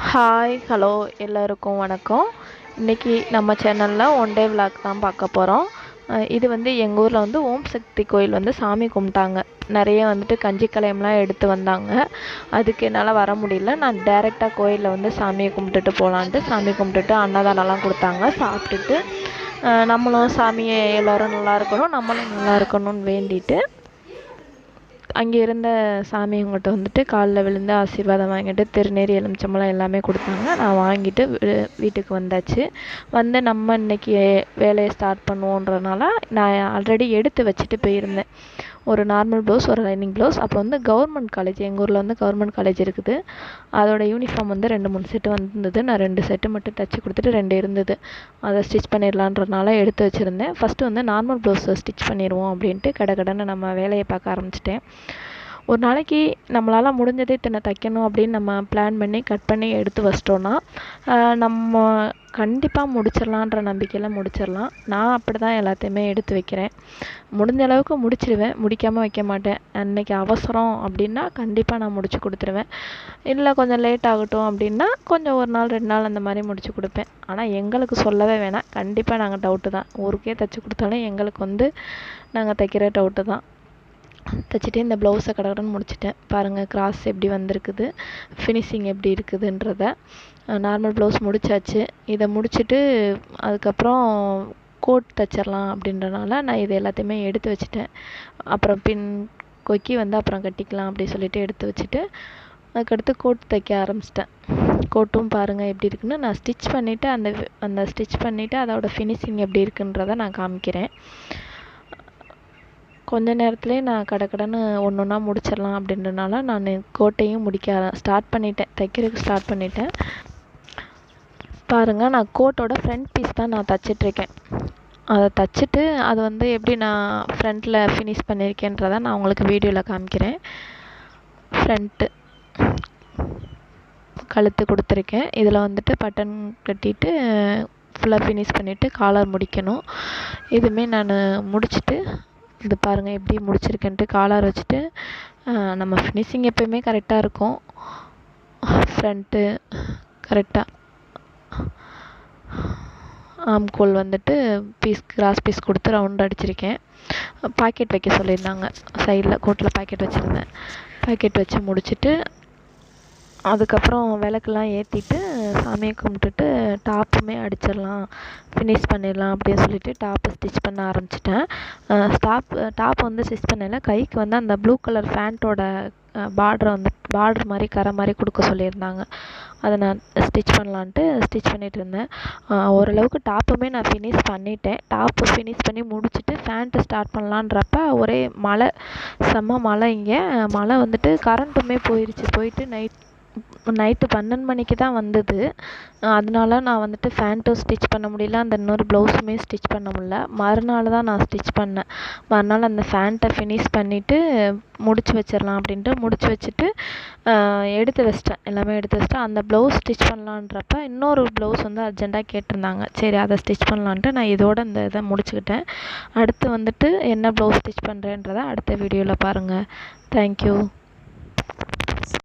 Hi hello எல்லோருக்கும் வணக்கம். இன்றைக்கி நம்ம சேனலில் ஒன் டே விளாக் தான் பார்க்க போகிறோம். இது வந்து எங்கள் ஊரில் வந்து ஓம் சக்தி கோயில் வந்து சாமி கும்பிட்டாங்க. நிறைய வந்துட்டு கஞ்சி கலையம்லாம் எடுத்து வந்தாங்க. அதுக்கு என்னால் வர முடியல. நான் டேரெக்டாக கோயிலில் வந்து சாமியை கும்பிட்டுட்டு போகலான்ட்டு சாமி கும்பிட்டுட்டு அன்னதானம்லாம் கொடுத்தாங்க. சாப்பிட்டுட்டு நம்மளும் சாமியை எல்லோரும் நல்லா இருக்கணும், நம்மளும் நல்லா இருக்கணும்னு வேண்டிட்டு அங்கே இருந்த சாமியவங்கள்ட்ட வந்துட்டு காலில் விழுந்து ஆசீர்வாதம் வாங்கிட்டு திருநீர் எலுமிச்சம்பழம் எல்லாமே கொடுத்தாங்க. நான் வாங்கிட்டு வீட்டுக்கு வந்தாச்சு. வந்து நம்ம இன்றைக்கி வேலையை ஸ்டார்ட் பண்ணுவோன்றனால நான் ஆல்ரெடி எடுத்து வச்சுட்டு போயிருந்தேன். ஒரு நார்மல் ப்ளவுஸ், ஒரு லைனிங் ப்ளவுஸ், அப்புறம் வந்து கவர்மெண்ட் காலேஜ், எங்கள் ஊரில் வந்து கவர்மெண்ட் காலேஜ் இருக்குது. அதோடய யூனிஃபார்ம் வந்து 2-3 செட்டு வந்திருந்தது. நான் 2 செட்டு மட்டும் தைச்சி கொடுத்துட்டு 2 இருந்தது. அதை ஸ்டிச் பண்ணிடலான்றனால எடுத்து வச்சுருந்தேன். ஃபஸ்ட்டு வந்து நார்மல் ப்ளவுஸை ஸ்டிச் பண்ணிடுவோம் அப்படின்ட்டு கடன்னு நம்ம வேலையை பார்க்க ஆரம்பிச்சிட்டேன். ஒரு நாளைக்கு நம்மளால் முடிஞ்சதே இத்தனை தைக்கணும் அப்படின்னு நம்ம பிளான் பண்ணி கட் பண்ணி எடுத்து வச்சிட்டோன்னா நம்ம கண்டிப்பாக முடிச்சிடலான்ற நம்பிக்கையில் முடிச்சிடலாம். நான் அப்படி தான் எல்லாத்தையுமே எடுத்து வைக்கிறேன். முடிஞ்ச அளவுக்கு முடிச்சிடுவேன், முடிக்காமல் வைக்க மாட்டேன். அன்றைக்கி அவசரம் அப்படின்னா கண்டிப்பாக நான் முடிச்சு கொடுத்துருவேன். இல்லை கொஞ்சம் லேட் ஆகட்டும் அப்படின்னா கொஞ்சம் 1 நாள் 2 நாள் அந்த மாதிரி முடிச்சு கொடுப்பேன். ஆனால் எங்களுக்கு சொல்லவே வேணாம், கண்டிப்பாக நாங்கள் டவுட்டு தான். ஊருக்கே தைச்சி கொடுத்தாலும் எங்களுக்கு வந்து நாங்கள் தைக்கிற டவுட்டு தான். தைச்சிட்டு இந்த ப்ளவுஸை கடன்னு முடிச்சிட்டேன். பாருங்கள் கிராஸ் எப்படி வந்திருக்குது, ஃபினிஷிங் எப்படி இருக்குதுன்றத. Normal blouse முடித்தாச்சு. இதை முடிச்சுட்டு அதுக்கப்புறம் கோட் தைச்சிடலாம் அப்படின்றனால நான் இது எல்லாத்தையுமே எடுத்து வச்சுட்டேன். அப்புறம் கொக்கி வந்து அப்புறம் கட்டிக்கலாம் அப்படி சொல்லிட்டு எடுத்து வச்சுட்டு அதுக்கடுத்து கோட் தைக்க ஆரம்பிச்சிட்டேன். கோட்டும் பாருங்கள் எப்படி இருக்குன்னு நான் ஸ்டிச் பண்ணிவிட்டு அந்த ஸ்டிச் பண்ணிவிட்டு அதோடய ஃபினிஷிங் எப்படி இருக்குன்றதை நான் காமிக்கிறேன். கொஞ்ச நேரத்துலேயே நான் கடன்னு ஒன்று ஒன்றா முடிச்சிடலாம் அப்படின்றனால நான் கோட்டையும் தைக்கிறதுக்கு ஸ்டார்ட் பண்ணிட்டேன். பாருங்கள், நான் கோட்டோட ஃப்ரண்ட் பீஸ் தான் நான் தைச்சிட்ருக்கேன். அதை தைச்சிட்டு அது வந்து எப்படி நான் ஃப்ரண்ட்டில் ஃபினிஷ் பண்ணியிருக்கேன்றதை நான் உங்களுக்கு வீடியோவில் காமிக்கிறேன். ஃப்ரண்ட்டு கழுத்து கொடுத்துருக்கேன். இதில் வந்துட்டு பட்டன் கட்டிட்டு ஃபுல்லாக ஃபினிஷ் பண்ணிவிட்டு காலர் முடிக்கணும். இதுவுமே நான் முடிச்சுட்டு இது பாருங்கள் எப்படி முடிச்சிருக்கேன்ட்டு காலர் வச்சுட்டு நம்ம ஃபினிஷிங் எப்போயுமே கரெக்டாக இருக்கும். ஃப்ரண்ட்டு கரெக்டாக ஆம்கோல் வந்துட்டு கிராஸ் பீஸ் கொடுத்து ரவுண்ட் அடிச்சிருக்கேன். பாக்கெட் வைக்க சொல்லியிருந்தாங்க. சைடில் கோட்டில் பாக்கெட் வச்சுருந்தேன். பாக்கெட் வச்சு முடிச்சுட்டு அதுக்கப்புறம் விளக்கெல்லாம் ஏற்றிட்டு சாமியை கும்பிட்டுட்டு டாப்புமே அடிச்சிடலாம், ஃபினிஷ் பண்ணிடலாம் அப்படின்னு சொல்லிட்டு டாப்பு ஸ்டிச் பண்ண ஆரம்பிச்சிட்டேன். டாப் வந்து ஸ்டிச் பண்ணல, கைக்கு வந்து அந்த ப்ளூ கலர் ஃபேண்ட்டோட பார்டர் மாதிரி கரை மாதிரி கொடுக்க சொல்லியிருந்தாங்க. அதை நான் ஸ்டிச் பண்ணலான்ட்டு ஸ்டிச் பண்ணிகிட்டு இருந்தேன். ஓரளவுக்கு டாப்புமே நான் ஃபினிஷ் பண்ணிட்டேன். டாப்பு ஃபினிஷ் பண்ணி முடிச்சுட்டு ஃபேண்ட்டு ஸ்டார்ட் பண்ணலான்றப்ப ஒரே மழை, செம்ம மழை. இங்கே மழை வந்துட்டு கரண்ட்டுமே போயிட்டு நைட்டு 12 மணிக்கு தான் வந்தது. அதனால நான் வந்துட்டு ஃபேண்ட்டும் ஸ்டிச் பண்ண முடியல, அந்த இன்னொரு ப்ளவுஸுமே ஸ்டிச் பண்ண முடியல. மறுநாள் தான் நான் ஸ்டிச் பண்ணேன். மறுநாள் அந்த ஃபேண்ட்டை ஃபினிஷ் பண்ணிவிட்டு முடிச்சு வச்சிடலாம் அப்படின்ட்டு முடிச்சு வச்சுட்டு எடுத்து வச்சிட்டேன். எல்லாமே எடுத்து வச்சுட்டு அந்த ப்ளவுஸ் ஸ்டிச் பண்ணலான்றப்ப இன்னொரு ப்ளவுஸ் வந்து அர்ஜெண்ட்டாக கேட்டிருந்தாங்க. சரி அதை ஸ்டிச் பண்ணலான்ட்டு நான் இதோட இந்த இதை முடிச்சுக்கிட்டேன். அடுத்து வந்துட்டு என்ன ப்ளவுஸ் ஸ்டிச் பண்ணுறேன்றதை அடுத்த வீடியோவில் பாருங்கள். தேங்க்யூ.